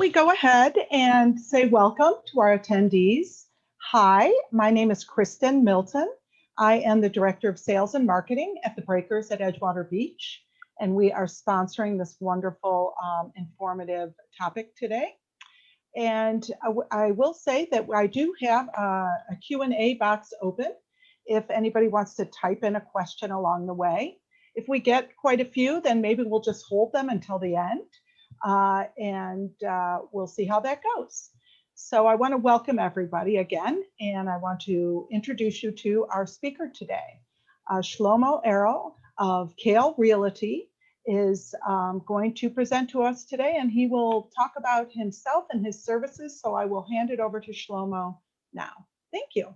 We go ahead and say welcome to our attendees. Hi, my name is Kristen Milton. I am the Director of Sales and Marketing at the Breakers at Edgewater Beach, and we are sponsoring this wonderful, informative topic today. And I will say that I do have a Q&A box open if anybody wants to type in a question along the way. If we get quite a few, then maybe we'll just hold them until the end, and we'll see how that goes. So I want to welcome everybody again, and I want to introduce you to our speaker today. Shlomo Errol of Kale Realty is going to present to us today, and he will talk about himself and his services. So I will hand it over to Shlomo now. Thank you.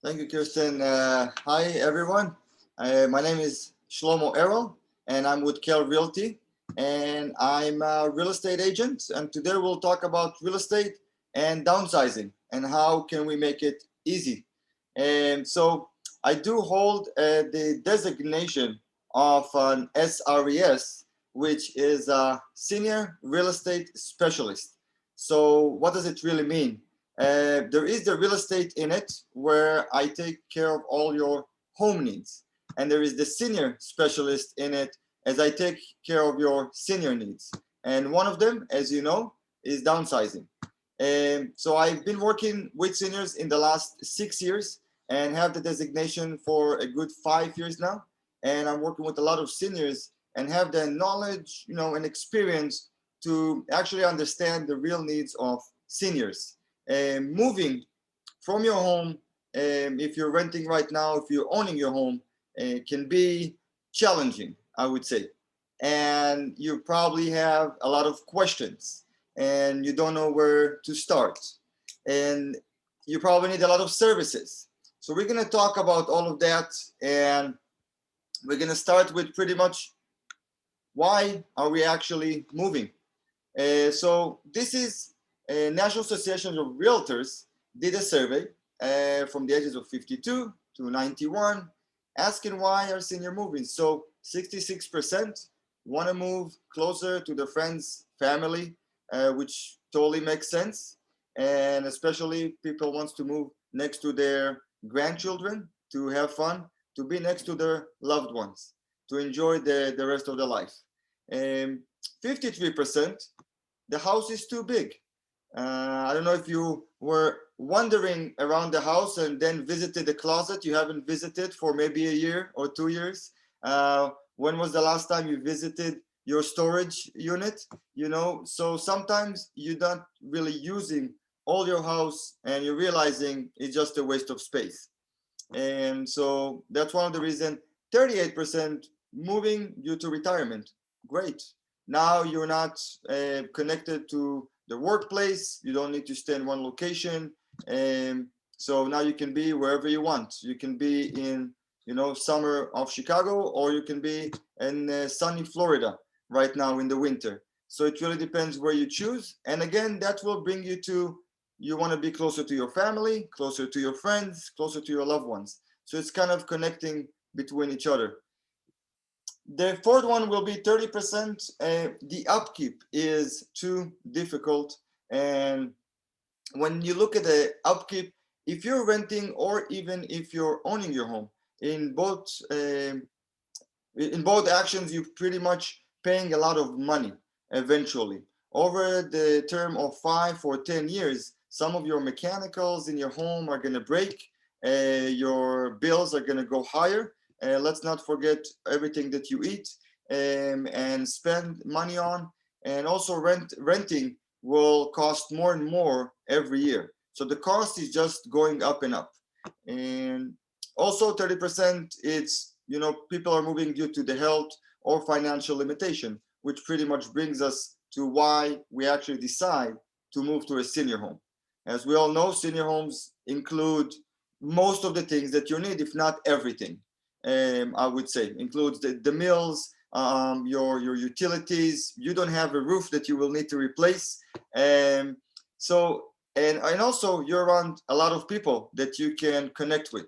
Thank you, Kirsten. Hi, everyone. My name is Shlomo Errol, and I'm with Kale Realty, and I'm a real estate agent. And today we'll talk about real estate and downsizing and how can we make it easy. And so I do hold the designation of an SRES, which is a Senior Real Estate Specialist. So what does it really mean? There is the real estate in it where I take care of all your home needs. And there is the senior specialist in it as I take care of your senior needs. And one of them, as you know, is downsizing. So I've been working with seniors in the last 6 years and have the designation for a good 5 years now. And I'm working with a lot of seniors and have the knowledge, and experience to actually understand the real needs of seniors. Moving from your home, if you're renting right now, if you're owning your home, can be challenging, I would say. And you probably have a lot of questions and you don't know where to start. And you probably need a lot of services. So we're going to talk about all of that, and we're going to start with pretty much why are we actually moving. So this is National Association of Realtors did a survey from the ages of 52 to 91, asking why are senior moving. So 66% want to move closer to their friends, family, which totally makes sense. And especially people wants to move next to their grandchildren to have fun, to be next to their loved ones, to enjoy the rest of their life. 53%, the house is too big. I don't know if you were wandering around the house and then visited the closet you haven't visited for maybe a year or 2 years. When was the last time you visited your storage unit? So sometimes you're not really using all your house and you're realizing it's just a waste of space. And so that's one of the reasons. 38% moving due to retirement. Great. Now you're not connected to the workplace. You don't need to stay in one location. So now you can be wherever you want. You can be in, summer of Chicago, or you can be in sunny Florida right now in the winter. So it really depends where you choose. And again, that will bring you to, you want to be closer to your family, closer to your friends, closer to your loved ones. So it's kind of connecting between each other. The fourth one will be 30%. The upkeep is too difficult. And when you look at the upkeep, if you're renting or even if you're owning your home, in both actions, you're pretty much paying a lot of money eventually. Over the term of 5 or 10 years, some of your mechanicals in your home are going to break. Your bills are going to go higher. Let's not forget everything that you eat and spend money on. And also renting will cost more and more every year. So the cost is just going up and up. And also 30%, it's, people are moving due to the health or financial limitation, which pretty much brings us to why we actually decide to move to a senior home. As we all know, senior homes include most of the things that you need, if not everything. I would say includes the meals, your utilities. You don't have a roof that you will need to replace. So also you're around a lot of people that you can connect with.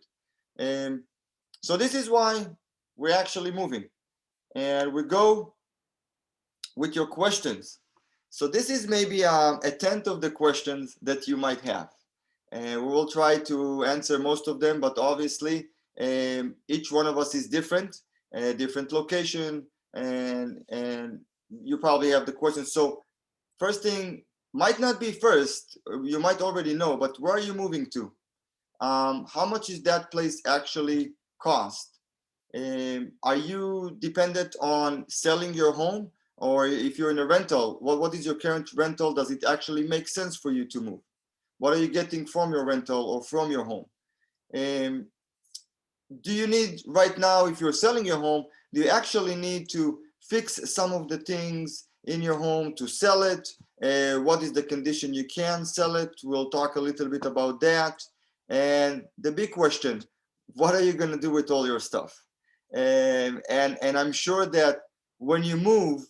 So this is why we're actually moving. And we go with your questions. So this is maybe a tenth of the questions that you might have. And we will try to answer most of them, but obviously each one of us is different, different location, and you probably have the questions. So first thing might not be first, you might already know, but where are you moving to? How much is that place actually cost? Are you dependent on selling your home? Or if you're in a rental, what is your current rental? Does it actually make sense for you to move? What are you getting from your rental or from your home? Do you need right now, if you're selling your home, do you actually need to fix some of the things in your home to sell it? What is the condition you can sell it? We'll talk a little bit about that. And the big question, what are you going to do with all your stuff? And I'm sure that when you move,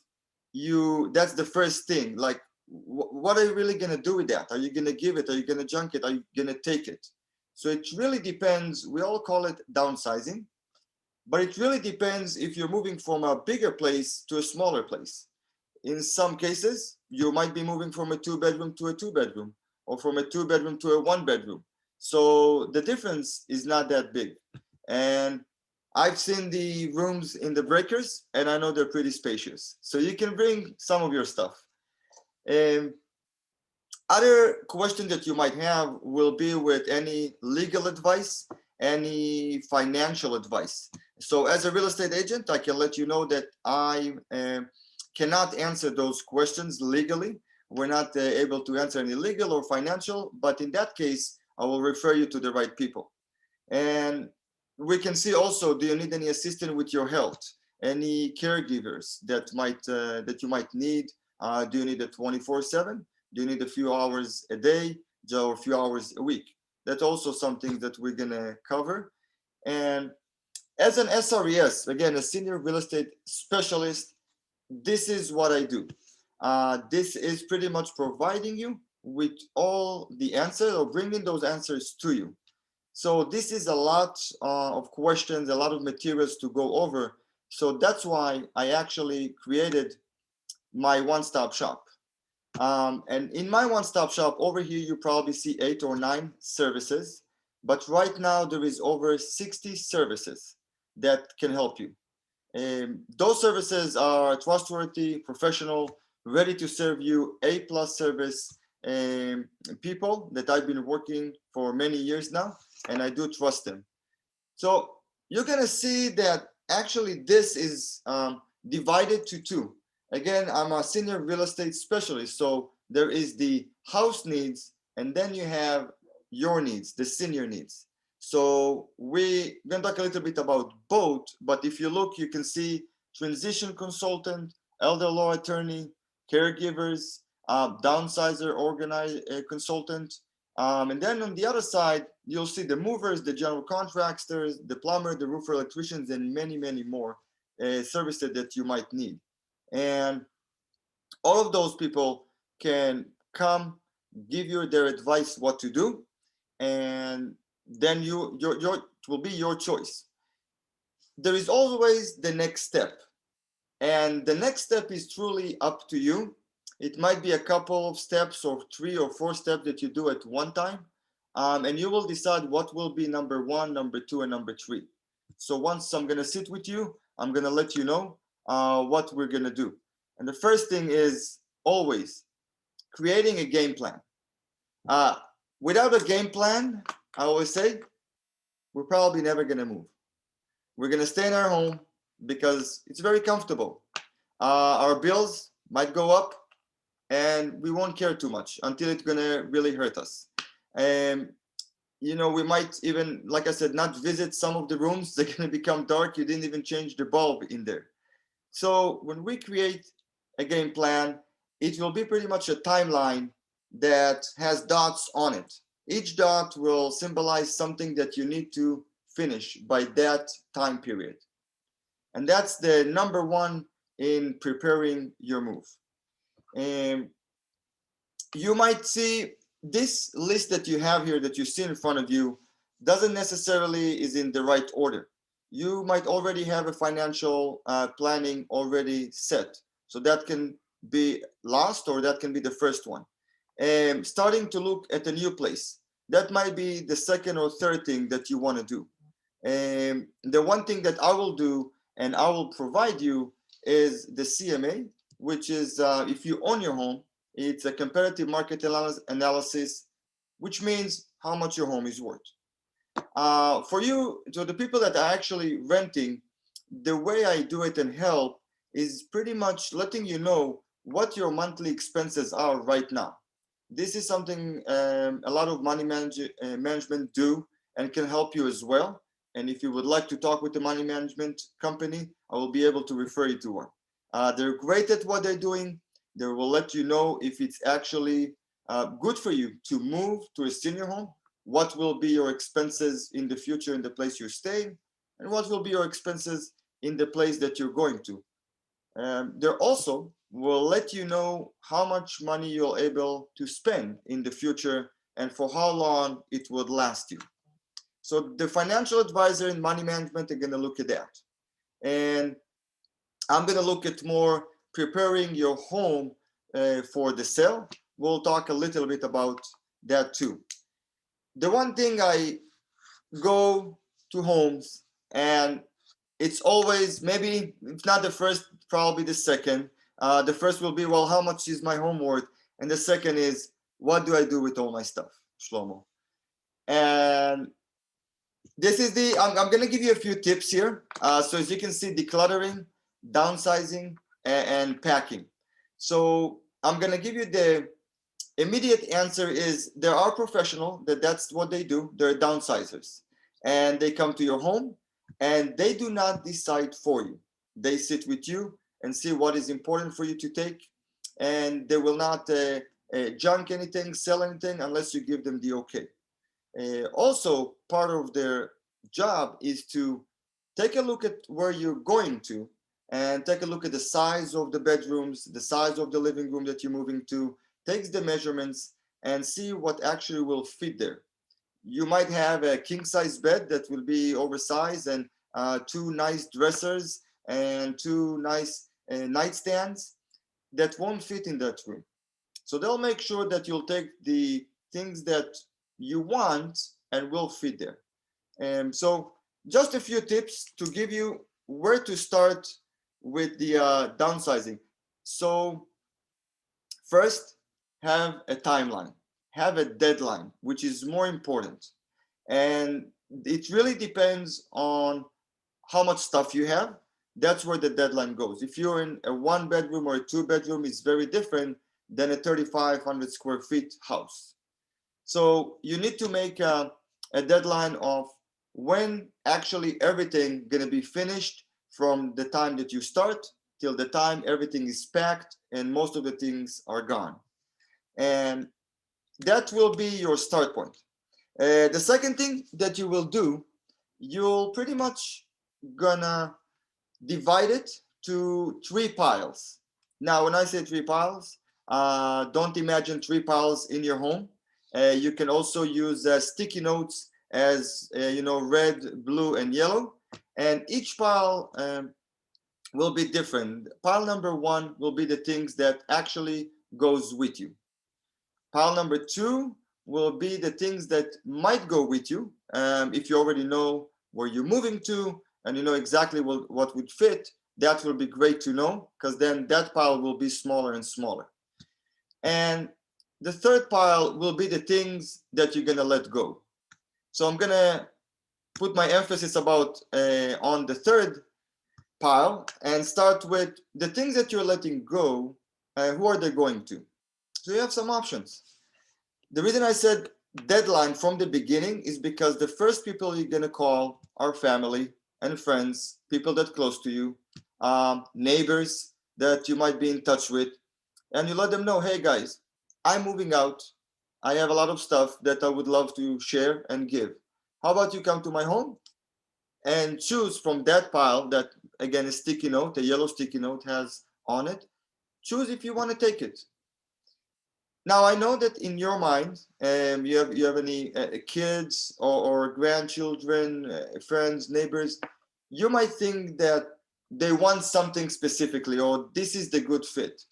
that's the first thing. Like, what are you really going to do with that? Are you going to give it? Are you going to junk it? Are you going to take it? So it really depends. We all call it downsizing, but it really depends if you're moving from a bigger place to a smaller place. In some cases, you might be moving from a 2-bedroom to a 2-bedroom, or from a 2-bedroom to a 1-bedroom. So the difference is not that big. And I've seen the rooms in the breakers, and I know they're pretty spacious. So you can bring some of your stuff. Other question that you might have will be with any legal advice, any financial advice. So as a real estate agent, I can let you know that I cannot answer those questions legally. We're not able to answer any legal or financial, but in that case, I will refer you to the right people. And we can see also, do you need any assistance with your health? Any caregivers that you might need? Do you need a 24/7? Do you need a few hours a day or a few hours a week? That's also something that we're gonna cover. And as an SRES, again, a senior real estate specialist, this is what I do. This is pretty much providing you with all the answers or bringing those answers to you. So this is a lot of questions, a lot of materials to go over. So that's why I actually created my one-stop shop. And in my one-stop shop over here, you probably see 8 or 9 services, but right now there is over 60 services that can help you. Those services are trustworthy, professional, ready to serve you, A+ service people that I've been working for many years now, and I do trust them. So you're gonna see that actually this is divided to 2. Again, I'm a senior real estate specialist, so there is the house needs, and then you have your needs, the senior needs. So we're gonna talk a little bit about both, but if you look, you can see transition consultant, elder law attorney, caregivers, downsizer consultant, and then on the other side, you'll see the movers, the general contractors, the plumber, the roofer, electricians, and many, many more services that you might need. And all of those people can come, give you their advice what to do, and then it will be your choice. There is always the next step, and the next step is truly up to you. It might be a couple of steps or 3 or 4 steps that you do at one time, and you will decide what will be number 1, number 2, and number 3. So once I'm gonna sit with you, I'm gonna let you know what we're gonna do. And the first thing is always creating a game plan. Without a game plan, I always say, we're probably never gonna move. We're gonna stay in our home because it's very comfortable. Our bills might go up and we won't care too much until it's gonna really hurt us. We might even, like I said, not visit some of the rooms. They're gonna become dark. You didn't even change the bulb in there. So when we create a game plan, it will be pretty much a timeline that has dots on it. Each dot will symbolize something that you need to finish by that time period. And that's the number 1 in preparing your move. You might see this list that you have here that you see in front of you doesn't necessarily is in the right order. You might already have a financial planning already set. So that can be last, or that can be the first one. Starting to look at a new place, that might be the second or third thing that you want to do. The one thing that I will do and I will provide you is the CMA, which is if you own your home, it's a comparative market analysis, which means how much your home is worth. For you, so the people that are actually renting, the way I do it and help is pretty much letting you know what your monthly expenses are right now. This is something a lot of money management do and can help you as well. And if you would like to talk with the money management company, I will be able to refer you to one. They're great at what they're doing. They will let you know if it's actually good for you to move to a senior home, what will be your expenses in the future in the place you're staying, and what will be your expenses in the place that you're going to. They also will let you know how much money you're able to spend in the future and for how long it would last you. So the financial advisor and money management are going to look at that. And I'm going to look at more preparing your home for the sale. We'll talk a little bit about that too. The one thing I go to homes, and it's always, maybe if not the first, probably the second. The first will be, well, how much is my home worth? And the second is, what do I do with all my stuff, Shlomo? And this is I'm going to give you a few tips here. So as you can see, decluttering, downsizing, and packing. So I'm going to give you the immediate answer is there are professionals that's what they do. They're downsizers, and they come to your home and they do not decide for you. They sit with you and see what is important for you to take, and they will not junk anything, sell anything unless you give them the okay. Also, part of their job is to take a look at where you're going to and take a look at the size of the bedrooms, the size of the living room that you're moving to, takes the measurements and see what actually will fit there. You might have a king size bed that will be oversized and two nice dressers and two nice nightstands that won't fit in that room. So they'll make sure that you'll take the things that you want and will fit there. And so just a few tips to give you where to start with the downsizing. So first, have a timeline, have a deadline, which is more important. And it really depends on how much stuff you have. That's where the deadline goes. If you're in a one bedroom or a two bedroom, it's very different than a 3,500 square feet house. So you need to make a deadline of when actually everything gonna be finished from the time that you start till the time everything is packed and most of the things are gone. And that will be your start point. The second thing that you will do, you'll pretty much gonna divide it to 3 piles. Now, when I say 3 piles, don't imagine 3 piles in your home. You can also use sticky notes as red, blue, and yellow. And each pile will be different. Pile number 1 will be the things that actually goes with you. Pile number 2 will be the things that might go with you if you already know where you're moving to and you know exactly what would fit. That will be great to know, because then that pile will be smaller and smaller. And the third pile will be the things that you're gonna let go. So I'm gonna put my emphasis about on the third pile and start with the things that you're letting go. Who are they going to? So you have some options. The reason I said deadline from the beginning is because the first people you're gonna call are family and friends, people that close to you, neighbors that you might be in touch with, and you let them know, hey guys, I'm moving out. I have a lot of stuff that I would love to share and give. How about you come to my home and choose from that pile that, again, a sticky note, a yellow sticky note has on it. Choose if you want to take it. Now, I know that in your mind, you have any kids or grandchildren, friends, neighbors, you might think that they want something specifically, or this is the good fit.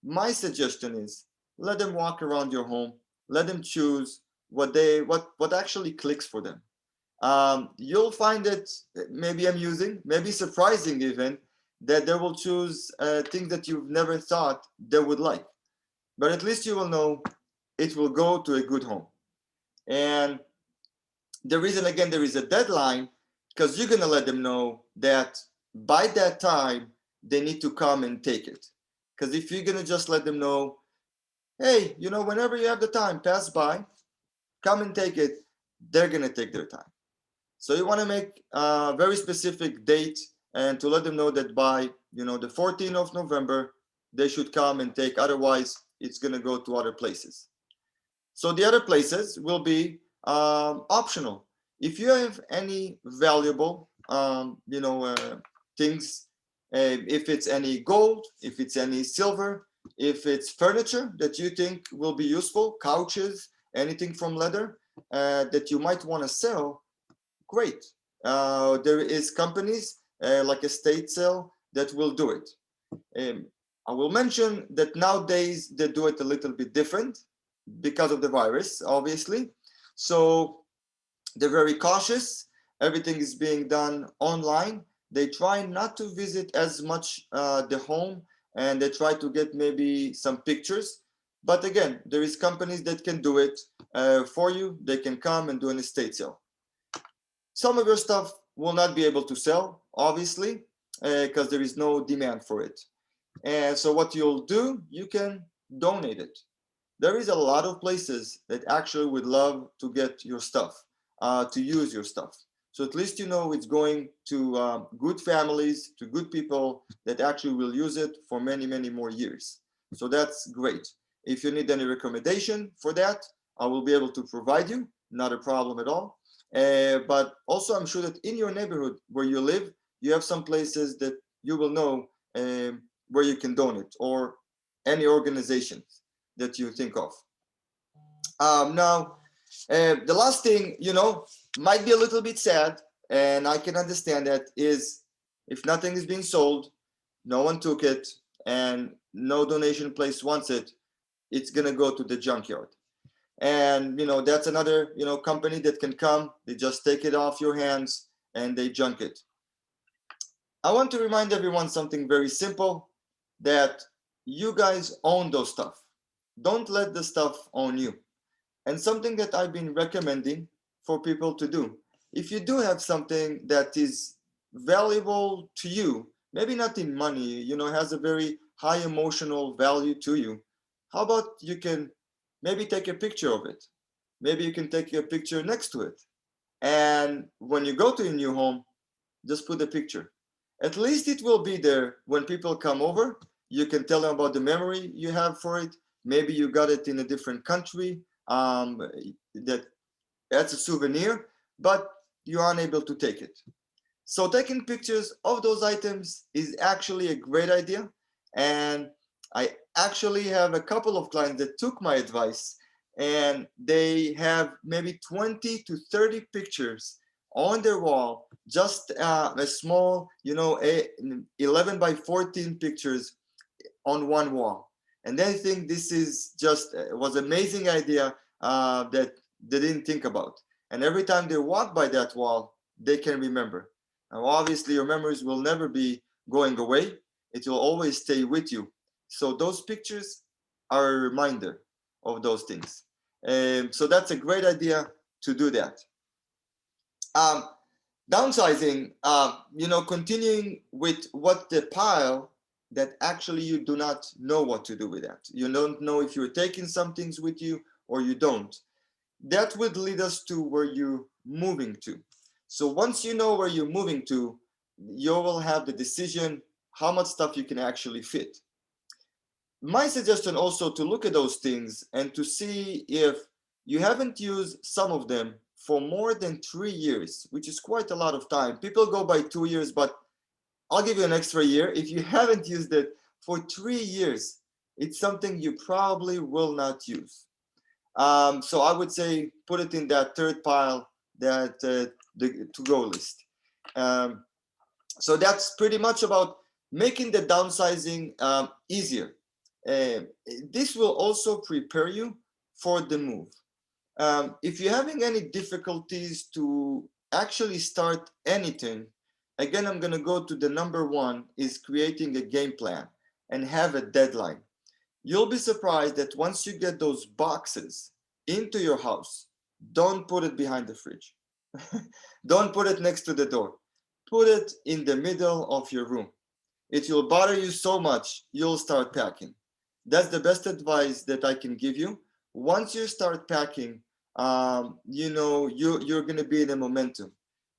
My suggestion is let them walk around your home, let them choose what actually clicks for them. You'll find it maybe amusing, maybe surprising even, that they will choose things that you've never thought they would like. But at least you will know it will go to a good home. And the reason, again, there is a deadline, because you're going to let them know that by that time, they need to come and take it. Because if you're going to just let them know, hey, whenever you have the time, pass by, come and take it, they're going to take their time. So you want to make a very specific date and to let them know that by, the 14th of November, they should come and take. Otherwise, it's going to go to other places. So the other places will be optional. If you have any valuable, things, if it's any gold, if it's any silver, if it's furniture that you think will be useful, couches, anything from leather that you might want to sell, great. There is companies like estate sale that will do it. I will mention that nowadays they do it a little bit different because of the virus, obviously. So they're very cautious. Everything is being done online. They try not to visit as much the home, and they try to get maybe some pictures. But again, there is companies that can do it for you. They can come and do an estate sale. Some of your stuff will not be able to sell, obviously, because there is no demand for it. And so what you'll do, you can donate it. There is a lot of places that actually would love to get your stuff, to use your stuff. So at least it's going to good families, to good people that actually will use it for many, many more years. So that's great. If you need any recommendation for that, I will be able to provide you, not a problem at all. But also I'm sure that in your neighborhood where you live, you have some places that you will know where you can donate, or any organizations that you think of. Now, the last thing, might be a little bit sad, and I can understand that, is if nothing is being sold, no one took it, and no donation place wants it, it's gonna go to the junkyard. And that's another company that can come, they just take it off your hands and they junk it. I want to remind everyone something very simple, that you guys own those stuff. Don't let the stuff own you. And something that I've been recommending for people to do, if you do have something that is valuable to you, maybe not in money, has a very high emotional value to you, how about you can maybe take a picture of it? Maybe you can take a picture next to it. And when you go to your new home, just put a picture. At least it will be there when people come over. You can tell them about the memory you have for it. Maybe you got it in a different country. That's a souvenir, but you're unable to take it. So taking pictures of those items is actually a great idea. And I actually have a couple of clients that took my advice, and they have maybe 20 to 30 pictures on their wall, just a small, 11 by 14 pictures on one wall. And they think this is just was amazing idea that they didn't think about. And every time they walk by that wall, they can remember. Now, obviously, your memories will never be going away. It will always stay with you. So those pictures are a reminder of those things. So that's a great idea to do that. Downsizing, continuing with what the pile that actually you do not know what to do with that. You don't know if you're taking some things with you or you don't. That would lead us to where you're moving to. So once you know where you're moving to, you will have the decision how much stuff you can actually fit. My suggestion also to look at those things and to see if you haven't used some of them for more than 3 years, which is quite a lot of time. People go by 2 years, but I'll give you an extra year. If you haven't used it for 3 years, it's something you probably will not use. So I would say put it in that third pile, that the to-go list. So that's pretty much about making the downsizing easier. this will also prepare you for the move. If you're having any difficulties to actually start anything, again, I'm going to go to the number one is creating a game plan and have a deadline. You'll be surprised that once you get those boxes into your house, don't put it behind the fridge. Don't put it next to the door. Put it in the middle of your room. It will bother you so much, you'll start packing. That's the best advice that I can give you. Once you start packing, you're going to be in a momentum.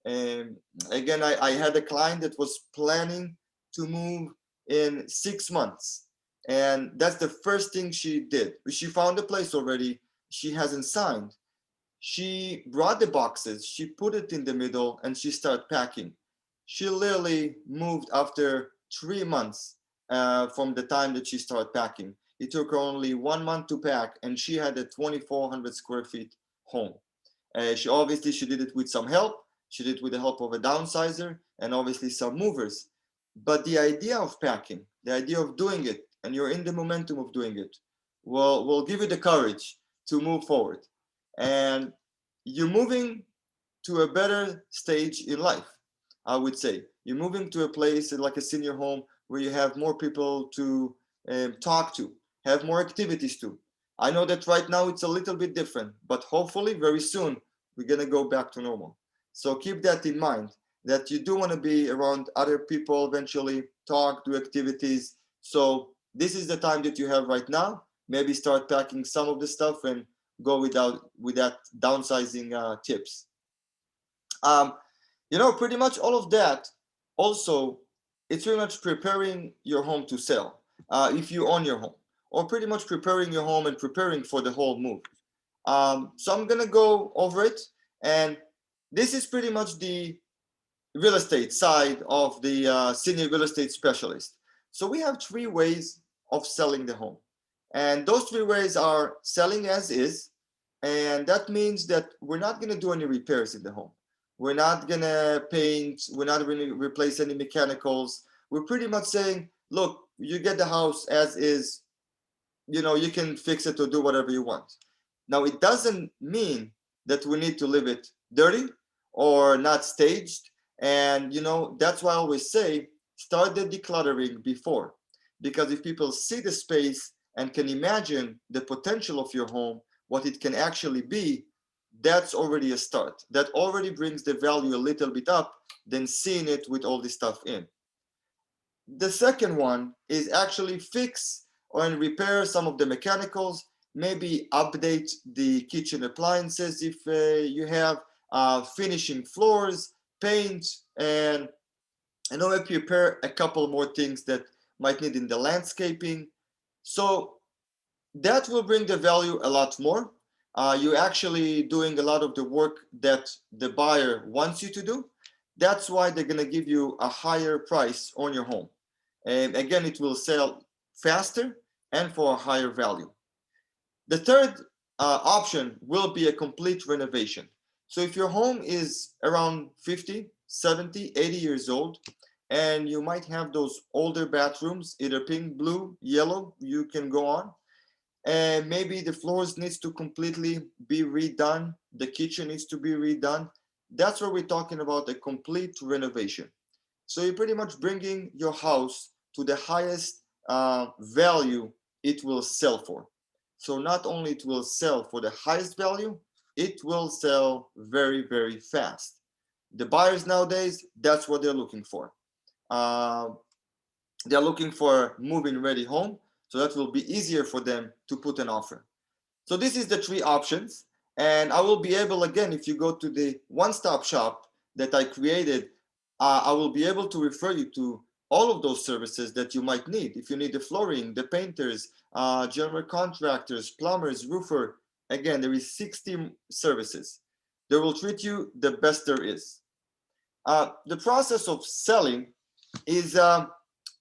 And again, I had a client that was planning to move in 6 months. And that's the first thing she did. She found a place already. She hasn't signed. She brought the boxes, she put it in the middle, and she started packing. She literally moved after 3 months from the time that she started packing. It took her only 1 month to pack, and she had a 2,400 square feet home. She did it with some help. She did it with the help of a downsizer and obviously some movers. But the idea of packing, the idea of doing it, and you're in the momentum of doing it, will give you the courage to move forward. And you're moving to a better stage in life, I would say. You're moving to a place like a senior home where you have more people to talk to, have more activities to. I know that right now it's a little bit different, but hopefully very soon we're going to go back to normal. So keep that in mind, that you do want to be around other people eventually, talk, do activities. So this is the time that you have right now. Maybe start packing some of the stuff and go with that downsizing tips. Pretty much all of that. Also, it's pretty much preparing your home to sell if you own your home, or pretty much preparing your home and preparing for the whole move. So I'm gonna go over it, and this is pretty much the real estate side of the senior real estate specialist. So we have 3 ways of selling the home, and those 3 ways are selling as is, and that means that we're not going to do any repairs in the home. We're not going to paint. We're not going to replace any mechanicals. We're pretty much saying, look, you get the house as is. You can fix it or do whatever you want. Now, it doesn't mean that we need to leave it dirty or not staged. And, that's why I always say, start the decluttering before. Because if people see the space and can imagine the potential of your home, what it can actually be, that's already a start. That already brings the value a little bit up than seeing it with all this stuff in. The second one is actually fix and repair some of the mechanicals, maybe update the kitchen appliances if you have, finishing floors, paint, and maybe repair a couple more things that might need in the landscaping. So that will bring the value a lot more. You're actually doing a lot of the work that the buyer wants you to do. That's why they're going to give you a higher price on your home. And again, it will sell faster and for a higher value. The third option will be a complete renovation. So if your home is around 50, 70, 80 years old, and you might have those older bathrooms, either pink, blue, yellow, you can go on. And maybe the floors needs to completely be redone. The kitchen needs to be redone. That's where we're talking about a complete renovation. So you're pretty much bringing your house to the highest value it will sell for. So not only it will sell for the highest value, it will sell very, very fast. The buyers nowadays, that's what they're looking for. They're looking for move-in ready home, so that will be easier for them to put an offer. So this is the 3 options, and I will be able, again, if you go to the one-stop shop that I created, I will be able to refer you to all of those services that you might need. If you need the flooring, the painters, general contractors, plumbers, roofer, again, there is 60 services. They will treat you the best there is. The process of selling is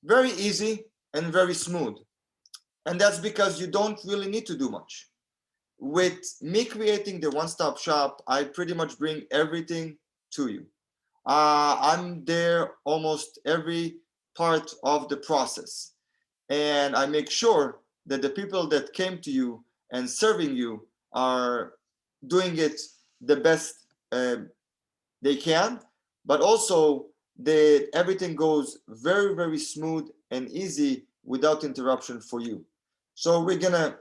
very easy and very smooth. And that's because you don't really need to do much. With me creating the one-stop shop, I pretty much bring everything to you. I'm there almost every part of the process. And I make sure that the people that came to you and serving you are doing it the best they can, but also that everything goes very, very smooth and easy without interruption for you. So we're gonna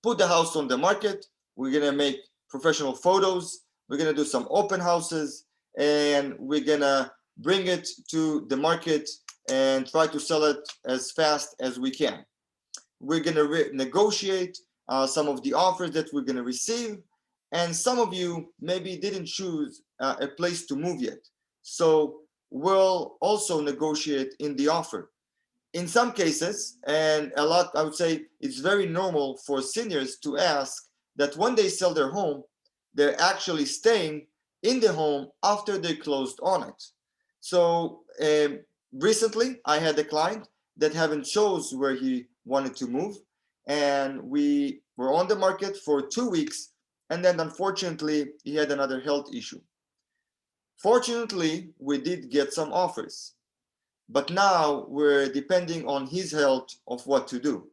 put the house on the market. We're gonna make professional photos. We're gonna do some open houses, and we're gonna bring it to the market and try to sell it as fast as we can. We're gonna negotiate some of the offers that we're gonna receive, and some of you maybe didn't choose a place to move yet. So we'll also negotiate in the offer. In some cases, and a lot, I would say it's very normal for seniors to ask that when they sell their home, they're actually staying in the home after they closed on it. So recently, I had a client that haven't chose where he wanted to move, and we were on the market for 2 weeks, and then unfortunately, he had another health issue. Fortunately, we did get some offers, but now we're depending on his health of what to do.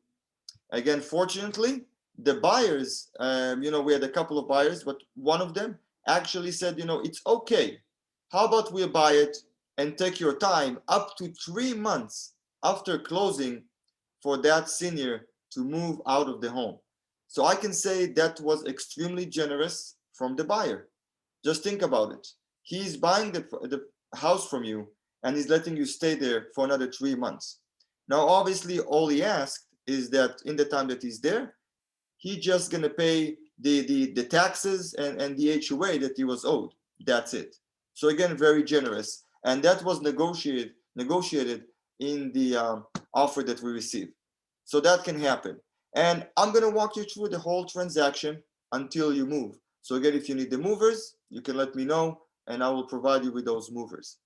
Again, fortunately, the buyers, we had a couple of buyers, but one of them actually said, it's okay. How about we buy it and take your time up to 3 months after closing for that senior to move out of the home. So I can say that was extremely generous from the buyer. Just think about it. He's buying the house from you, and he's letting you stay there for another 3 months. Now, obviously, all he asked is that in the time that he's there, he's just gonna pay the taxes and the HOA that he was owed. That's it. So again, very generous, and that was negotiated in the offer that we received. So that can happen, and I'm gonna walk you through the whole transaction until you move. So again, if you need the movers, you can let me know, and I will provide you with those movers.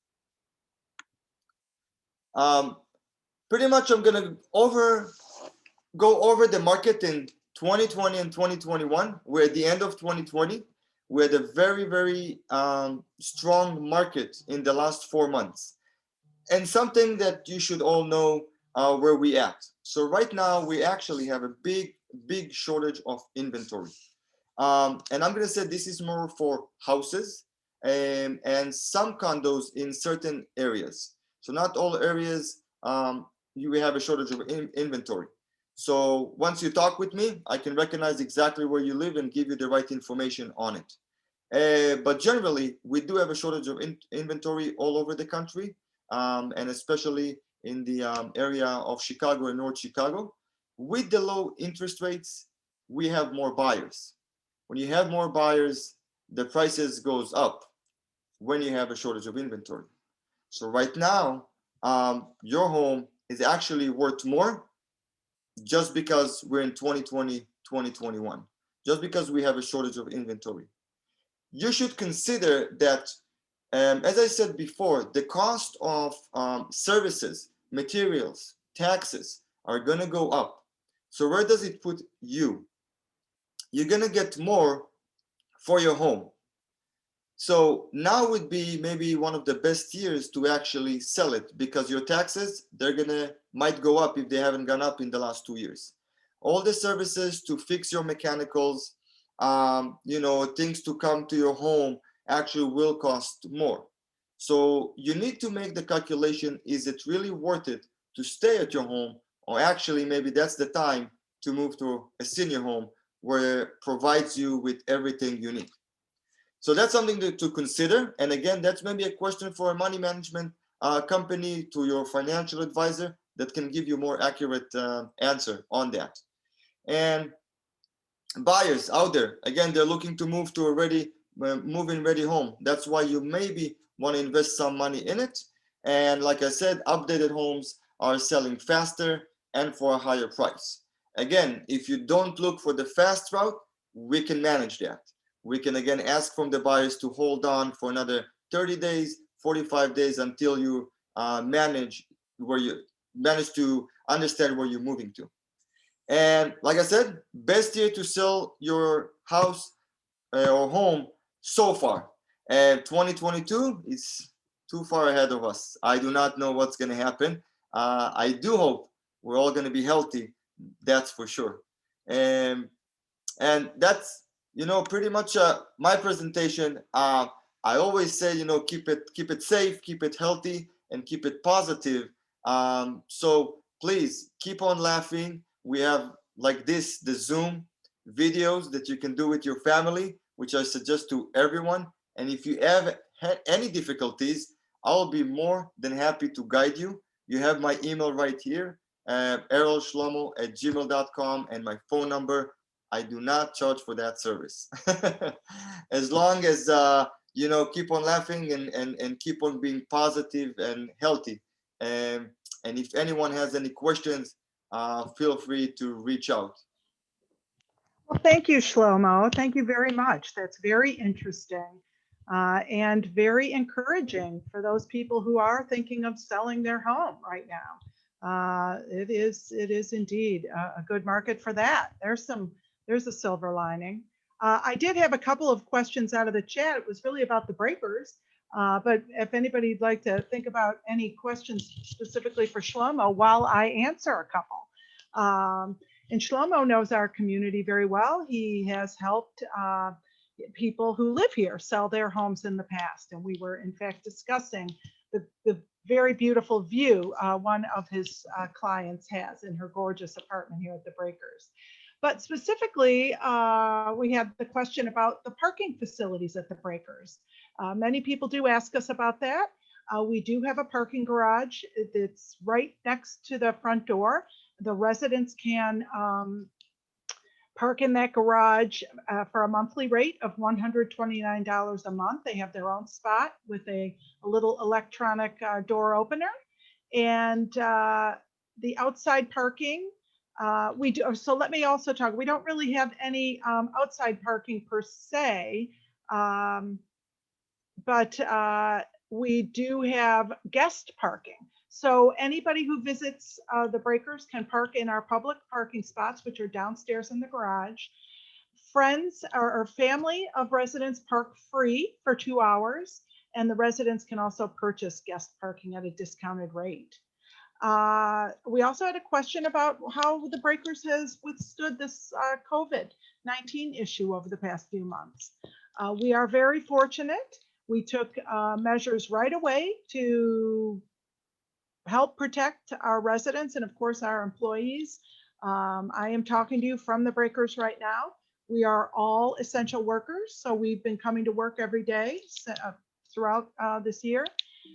Pretty much, I'm gonna go over the market in 2020 and 2021. We're at the end of 2020. We had a very, very strong market in the last 4 months, and something that you should all know where we at. So right now, we actually have a big shortage of inventory. And I'm going to say this is more for houses and some condos in certain areas. So not all areas you have a shortage of inventory. So once you talk with me, I can recognize exactly where you live and give you the right information on it. But generally, we do have a shortage of inventory all over the country, and especially in the area of Chicago and North Chicago. With the low interest rates, we have more buyers. When you have more buyers, the prices goes up when you have a shortage of inventory. So right now, your home is actually worth more just because we're in 2020, 2021, just because we have a shortage of inventory. You should consider that, as I said before, the cost of services, materials, taxes are going to go up. So where does it put you? You're going to get more for your home. So now would be maybe one of the best years to actually sell it, because your taxes, might go up if they haven't gone up in the last 2 years. All the services to fix your mechanicals, things to come to your home actually will cost more. So you need to make the calculation, is it really worth it to stay at your home, or actually maybe that's the time to move to a senior home where it provides you with everything you need. So that's something to consider. And again, that's maybe a question for a money management company, to your financial advisor, that can give you more accurate answer on that. And buyers out there, again, they're looking to move to a move-in ready home. That's why you maybe want to invest some money in it. And like I said, updated homes are selling faster and for a higher price. Again, if you don't look for the fast route, we can manage that. We can again ask from the buyers to hold on for another 30 days, 45 days until you manage to understand where you're moving to. And like I said, best year to sell your house or home so far. And 2022 is too far ahead of us. I do not know what's going to happen. I do hope we're all going to be healthy That's for sure. And that's, pretty much my presentation. I always say, keep it safe, keep it healthy, and keep it positive. So please keep on laughing. We have like this, the Zoom videos that you can do with your family, which I suggest to everyone. And if you have had any difficulties, I'll be more than happy to guide you. You have my email right here, errolshlomo@gmail.com, and my phone number. I do not charge for that service. As long as keep on laughing and keep on being positive and healthy. And if anyone has any questions, feel free to reach out. Well, thank you, Shlomo. Thank you very much. That's very interesting and very encouraging for those people who are thinking of selling their home right now. It is indeed a good market for that. There's a silver lining. I did have a couple of questions out of the chat. It was really about the breakers. But if anybody'd like to think about any questions specifically for Shlomo while I answer a couple. And Shlomo knows our community very well. He has helped people who live here sell their homes in the past. And we were in fact discussing the very beautiful view one of his clients has in her gorgeous apartment here at the Breakers. But specifically, we had the question about the parking facilities at the Breakers. Many people do ask us about that. We do have a parking garage that's right next to the front door. The residents can park in that garage for a monthly rate of $129 a month. They have their own spot with a little electronic door opener. And the outside parking, we do. So let me also talk. We don't really have any outside parking per se, but we do have guest parking. So anybody who visits the Breakers can park in our public parking spots, which are downstairs in the garage. Friends or family of residents park free for 2 hours, and the residents can also purchase guest parking at a discounted rate. We also had a question about how the Breakers has withstood this COVID-19 issue over the past few months. We are very fortunate. We took measures right away to help protect our residents and of course our employees. I am talking to you from the Breakers right now. We are all essential workers, so we've been coming to work every day throughout this year,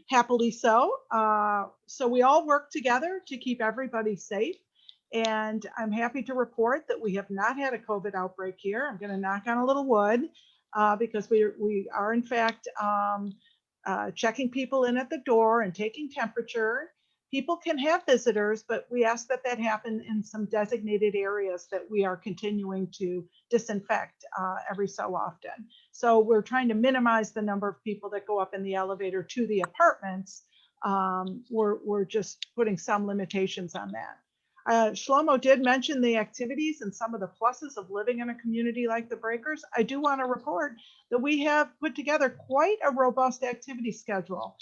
happily so. So we all work together to keep everybody safe. And I'm happy to report that we have not had a COVID outbreak here. I'm going to knock on a little wood because we are in fact checking people in at the door and taking temperature. People can have visitors, but we ask that that happen in some designated areas that we are continuing to disinfect every so often. So we're trying to minimize the number of people that go up in the elevator to the apartments. We're just putting some limitations on that. Shlomo did mention the activities and some of the pluses of living in a community like the Breakers. I do want to report that we have put together quite a robust activity schedule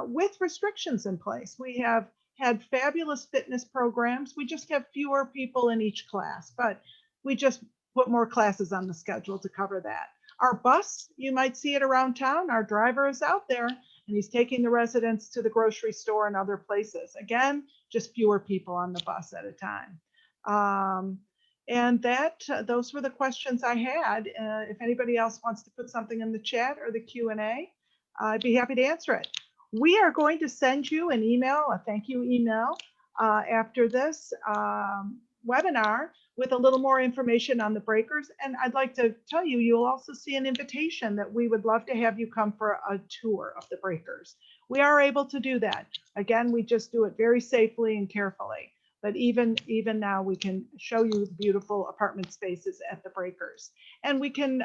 with restrictions in place. We have had fabulous fitness programs. We just have fewer people in each class, but we just put more classes on the schedule to cover that. Our bus, you might see it around town. Our driver is out there and he's taking the residents to the grocery store and other places. Again, just fewer people on the bus at a time. And those were the questions I had. If anybody else wants to put something in the chat or the Q&A, I'd be happy to answer it. We are going to send you an email, a thank you email after this webinar with a little more information on the Breakers. And I'd like to tell you, you'll also see an invitation that we would love to have you come for a tour of the Breakers. We are able to do that. Again, we just do it very safely and carefully. But even now, we can show you the beautiful apartment spaces at the Breakers. And we can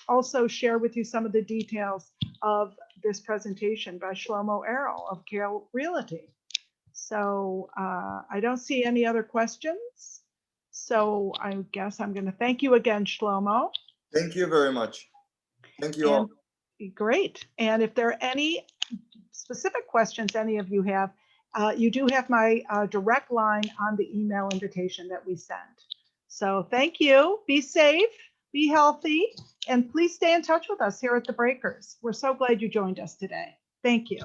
also share with you some of the details of this presentation by Shlomo Errol of Carroll Realty. So I don't see any other questions. So I guess I'm going to thank you again, Shlomo. Thank you very much. Thank you all. Great. And if there are any specific questions any of you have, You do have my direct line on the email invitation that we sent. So thank you. Be safe, be healthy, and please stay in touch with us here at the Breakers. We're so glad you joined us today. Thank you.